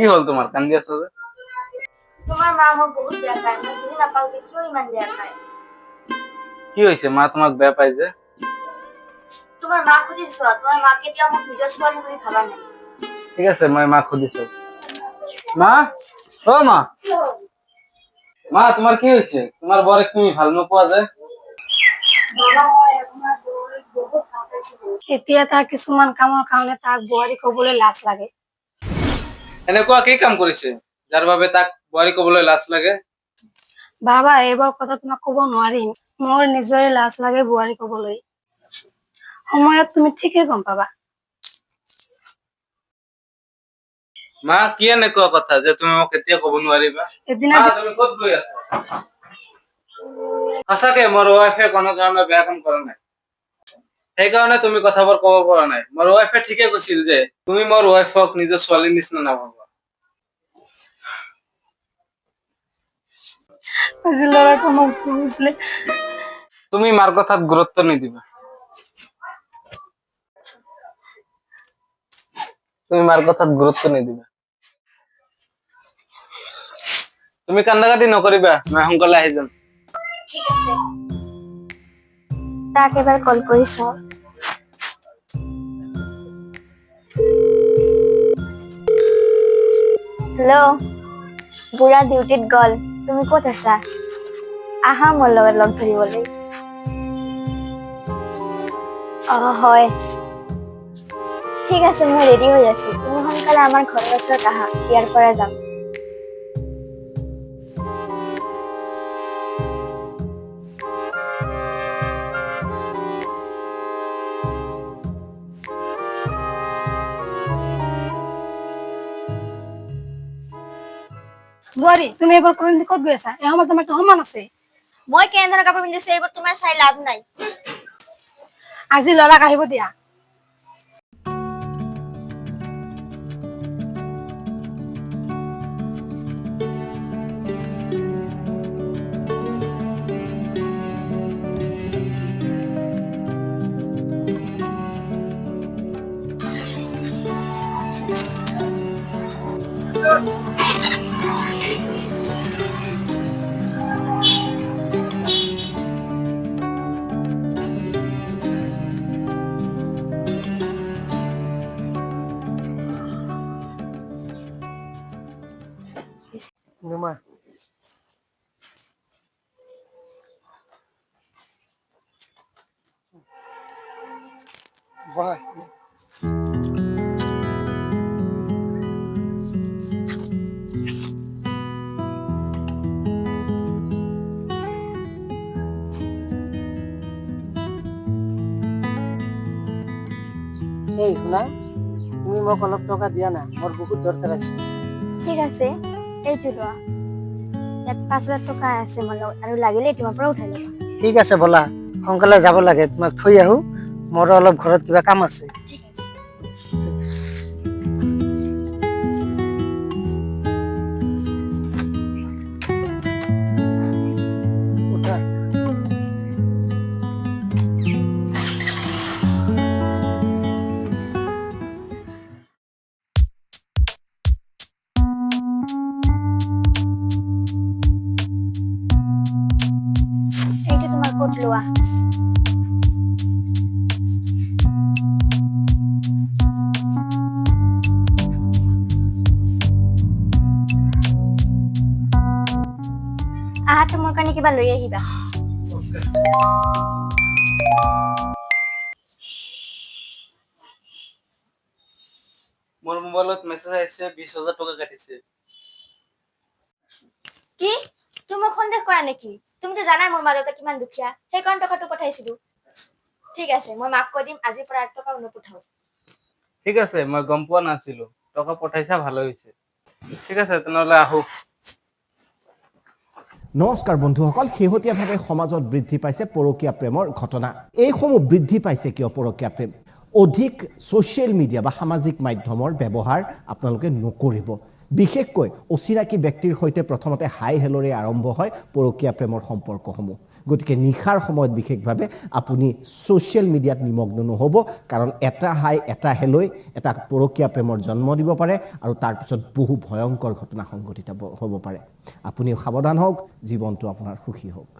কি হল তোমার কান্দি আছো যে? তোমার মা মোক বহুত বেয়া পায়, মই বুজি নাপাওঁ যে কিয় ইমান বেয়া পায়। কি হয়েছে মা তোমাক বেয়া পাই যে? তোমাৰ মাক সুধি চোৱা, তোমাৰ মা কেতিয়াও মোক নিজৰ ছোৱালী বুলি ভাবা নাই। ঠিক আছে মই মাক সুধিছো। মা, ও মা, মা তোমার কি হয়েছে? তোমার বরে তুমি ভাল নোপোৱা যে? এতিয়া তাৰ কিছুমান কামৰ কাৰণে তাক বোৱাৰী কবলৈ লাজ লাগে। এনেকুৱা কি কাম কৰিছে যাৰ বাবে তাক বোৱাৰী কবলৈ লাজ লাগে? বাবা, এইবোৰ কথা তোমাক কব নোৱাৰিম। মোৰ নিজৰে লাজ লাগে বোৱাৰী কবলৈ। সময়ত তুমি ঠিকেই গম পাবা। মা কি এনেকুৱা কথা যে তুমি মোক এতিয়া কব নোৱাৰিবা? এদিনা মা তুমি ক'ত গৈ আছা? সঁচাকে মোৰ ৱাইফে কোনো ধৰণৰ বেয়া কাম কৰা নাই, সেইকাৰণে তুমি কথাবোৰ কব পৰা নাই। মোৰ ৱাইফে ঠিকে কৈছিল যে তুমি মোৰ ৱাইফক নিজৰ ছোৱালীৰ নিচিনা নাভাবা। আজি ল'ৰাটো মোক কৈছিলে। তুমি মাৰ কথাত গুৰুত্ব নিদিবা। তুমি মাৰ কথাত গুৰুত্ব নিদিবা। তুমি কান্দাকাটি নকৰিবা, মই সোনকালে আহি যাম। ঠিক আছে, তাক এবাৰ কল কৰি চাওঁ। হেল্ল', বুঢ়া ডিউটিত গল, তুমি ক'ত আছা? আহা মোৰ লগত লগ ধৰিবলৈ। হয়, ঠিক আছে, মই ৰেডি হৈ আছো। তুমি সোনকালে আমাৰ ঘৰৰ ওচৰত আহা, ইয়াৰ পৰা যাম। বোৱাৰী, তুমি এইবাৰ ক'ত গৈ আছা? এই সময়ত তোমাৰ সমান আছে। মই কেনেধৰণৰ কাপোৰ পিন্ধিছো এইবোৰ তোমাৰ চাই লাভ নাই। আজি ল'ৰাক আহিব দিয়া। Numa. Vai. Hey, শুনা, তুমি মোক অলপ টকা দিয়া না, মোৰ বহুত দৰকাৰ আছে। ঠিক আছে, এইটো লোৱা। ইয়াত 5,000 টকা আছে মোৰ লগত, আৰু লাগিলে তোমাৰ পৰা উঠাই ল'বা। ঠিক আছে, বলা সোনকালে যাব লাগে, তোমাক থৈ আহো। মোৰো অলপ ঘৰত কিবা কাম আছে। ঠিক আছে। উঠা। এইটো তোমাৰ কোট লোৱা। আহাতে মোৰ কাৰণে কিবা লৈ আহিবা। মোৰ মোবাইলত মেছেজ আহিছে 20,000 টকা কাটিছে। কি? তুমি মোক সন্দেহ কৰা নেকি? তুমিতো জানাই মোৰ মা দেউতা কিমান দুখীয়া, সেইকাৰণে টকাটো পঠাইছিলো। ঠিক আছে, মই মাক কৈ দিম আজিৰ পৰা 8 টকা নপঠাও। ঠিক আছে, মই গম পোৱা নাছিলো, টকা পঠাইছা ভালো হৈছে। ঠিক আছে তেনেহলে আহো। নমস্কাৰ বন্ধুসকল, শেহতীয়াভাৱে সমাজত বৃদ্ধি পাইছে পৰকীয়া প্ৰেমৰ ঘটনা। এইসমূহ বৃদ্ধি পাইছে কিয় পৰকীয়া প্ৰেম? অধিক ছ'চিয়েল মিডিয়া বা সামাজিক মাধ্যমৰ ব্যৱহাৰ আপোনালোকে নকৰিব। বিশেষকৈ অচিনাকি ব্যক্তিৰ সৈতে প্ৰথমতে হাই হেলৰে আৰম্ভ হয় পৰকীয়া প্ৰেমৰ সম্পৰ্কসমূহ গতিকে নিশাৰ সময়ত বিশেষভাৱে আপুনি ছ'চিয়েল মিডিয়াত নিমগ্ন নহ'ব কাৰণ এটা হাই এটা হেলৈ এটা পৰকীয়া প্ৰেমৰ জন্ম দিব পাৰে আৰু তাৰ পিছত বহু ভয়ংকৰ ঘটনা সংঘটিত হ'ব পাৰে আপুনিও সাৱধান হওক জীৱনটো আপোনাৰ সুখী হওক